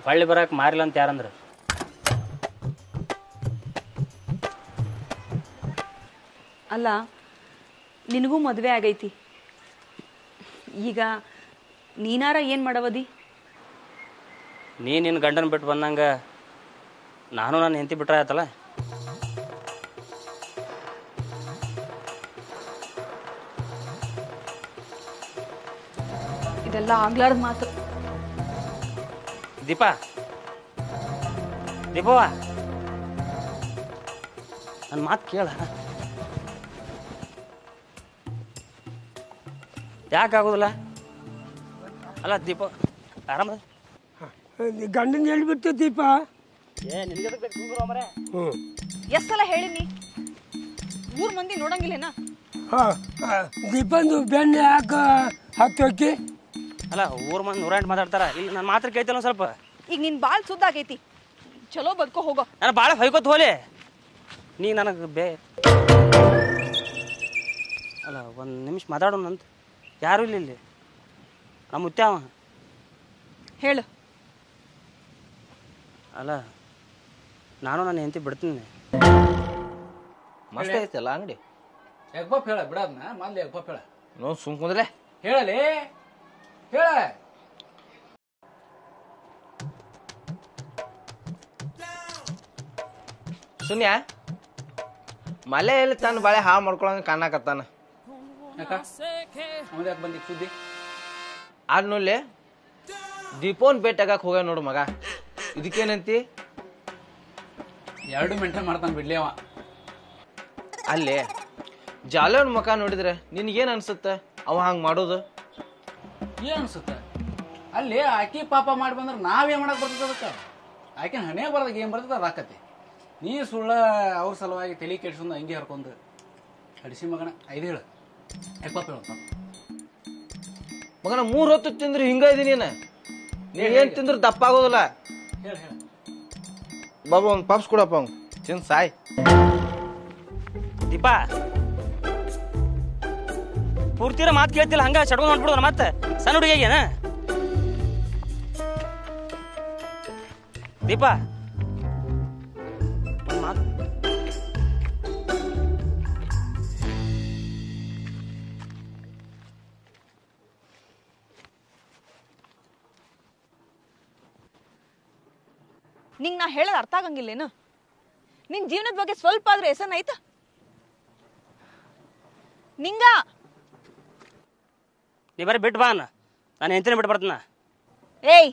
ಹೊಳ್ಳಿ ಬರಕ್ಕೆ ಮಾರಿಲ್ಲ ಅಂತ ಯಾರಂದ್ರೆ ಅಲ್ಲ ನಿನಗೂ ಮದುವೆ ಆಗೈತಿ ಈಗ ನೀನಾರ ಏನು ಮಾಡವದಿ ನಿನ್ನ ಗಂಡನ ಬಿಟ್ಟು ಬಂದಂಗೆ ನಾನು ನನ್ನ ಹೆಂಡತಿ ಬಿಟ್ರೆ ಆಯ್ತಲ್ಲ ಇದೆಲ್ಲ ಆಗ್ಲಾರ್ದ ಮಾತು ದೀಪಾ ದೀಪವ್ವ ನನ್ನ ಮಾತು ಕೇಳ ಯಾಕೆ ಆಗೋದಿಲ್ಲ ಅಲ್ಲ ದೀಪ ಆರಾಮ ಗಂಡನ ಹೇಳ್ಬಿಟ್ಟು ದೀಪ ಎಷ್ಟು ಸಲ ಹೇಳಿನಿ ಊರ್ ಮಂದಿ ನೋಡಂಗಿಲ್ಲೇನ ದೀಪಂದು ಬೆಣ್ಣೆ ಯಾಕೆ ಹಾಕ್ತೋಕಿ ಅಲ್ಲ ಊರ್ ಮಂದಿ 108 ಮಾತಾಡ್ತಾರ ಇಲ್ಲಿ ನನ್ನ ಮಾತ್ರ ಕೇಳ್ತಿಲ್ಲ ಸ್ವಲ್ಪ ಈಗ ನಿನ್ ಬಾಳ್ ಸುದ್ದಾಗೈತಿ ಚಲೋ ಬದುಕೋ ಹೋಗೋ ನಾನು ಭಾಳ ಹೊಯ್ಕೋತ ಹೋಲಿ ನೀ ನನಗೆ ಅಲ್ಲ ಒಂದು ನಿಮಿಷ ಮಾತಾಡೋಣಂತ ಯಾರು ಇಲ್ಲ ಇಲ್ಲಿ ನಮ್ಮ ಮುತ್ಯಾವ ಹೇಳು ಅಲ್ಲ ನಾನು ನನ್ನ ಹೆಂಡತಿ ಬಿಡ್ತೀನಿ ಮಸ್ತ್ ಐತಲ್ಲ ಅಂಗಡಿ ಎಗ್ಬಪ್ ಹೇಳ ಬಿಡದ್ನ ಮೊದ್ಲು ಎಗ್ಬಪ್ ಹೇಳ ನೋಡ್ ಸುಮ್ ಕುಂದ್ರೆ ಹೇಳಲಿ ಹೇಳ ಸುನ್ಯ ಮಲೆ ಎಲ್ಲಿ ತನ್ನ ಬಾಳೆ ಹಾಳು ಮಾಡ್ಕೊಳಂಗ ಕಾಣಕತ್ತಾನ ಯಾಕ ಅವನ್ ಯಾಕೆ ಬಂದಿತ್ತು ಸುದ್ದಿ ಆದ್ನೂಲೆ ದೀಪೋನ್ ಭೇಟಿಯಾಗಕ್ ಹೋಗ್ಯ ನೋಡು ಮಗ ಇದಕ್ಕೇನಂತಿ 2 ಮೆಂಟೇನ್ ಮಾಡ್ತಾನೆ ಬಿಡ್ಲಿ ಅವ ಅಲ್ಲಿ ಜಾಲವನ್ ಮಕ ನೋಡಿದ್ರೆ ನಿನ್ಗೇನ್ ಅನ್ಸುತ್ತ ಅವ ಹಂಗ್ ಮಾಡೋದು ಏನ್ ಅನ್ಸುತ್ತೆ ಅಲ್ಲಿ ಆಕಿ ಪಾಪ ಮಾಡಿ ಬಂದ್ರೆ ನಾವೇನ್ ಮಾಡಕ್ ಬರ್ತದ ಅದಕ್ಕೆ ಆಕಿನ ಹಣೆ ಬರ್ದಾಗ ಏನ್ ಬರ್ತದ ಅದಾಕತಿ ನೀ ಸುಳ್ಳ ಅವ್ರ ಸಲುವಾಗಿ ತಲೆ ಕೆಡ್ಸೊಂದು ಹಂಗೆ ಹರ್ಕೊಂಡು ಹಡಿಸಿ ಮಗನ 5 ಹೇಳು ಎಗ್ಬಪ್ ಹೇಳು ಮಗನ 3 ಹೊತ್ತು ತಿಂದ್ರು ಹಿಂಗ ಇದೀನಿ ನೀನ್ ಏನ್ ತಿಂದ್ರು ದಪ್ಪ ಆಗೋದಿಲ್ಲ ಹೇಳ ಹೇಳ ಬಾಬಾ ಒಂದ್ ಪಾಪ್ಸ್ ಕೊಡಪ್ಪ ಅವ್ನು ತಿನ್ ಸಾಯ್ ದೀಪಾ ಪೂರ್ತಿರ ಮಾತು ಕೇಳ್ತಿಲ್ಲ ಹಂಗ ಚಡ್ಕೊಂಡು ಹೊಂಟ್ಬಿಡೋಣ ಮತ್ತೆ ಸಣ್ಣ ಹುಡುಗಿಗೇನ ದೀಪಾ ಒಂದು ಮಾತು ನಿಂಗೆ ನಾ ಹೇಳೋದು ಅರ್ಥ ಆಗಂಗಿಲ್ಲೇನು ನಿನ್ ಜೀವನದ ಬಗ್ಗೆ ಸ್ವಲ್ಪ ಆದ್ರೂ ಹೆಸನ್ ಆಯ್ತಾ ನಿಂಗ ನೀ ಬರೀ ಬಿಟ್ಟು ಬಾ ನಾನು ಹೆಂಡತಿನ ಬಿಟ್ಟು ಬರ್ತೀನ ಏಯ್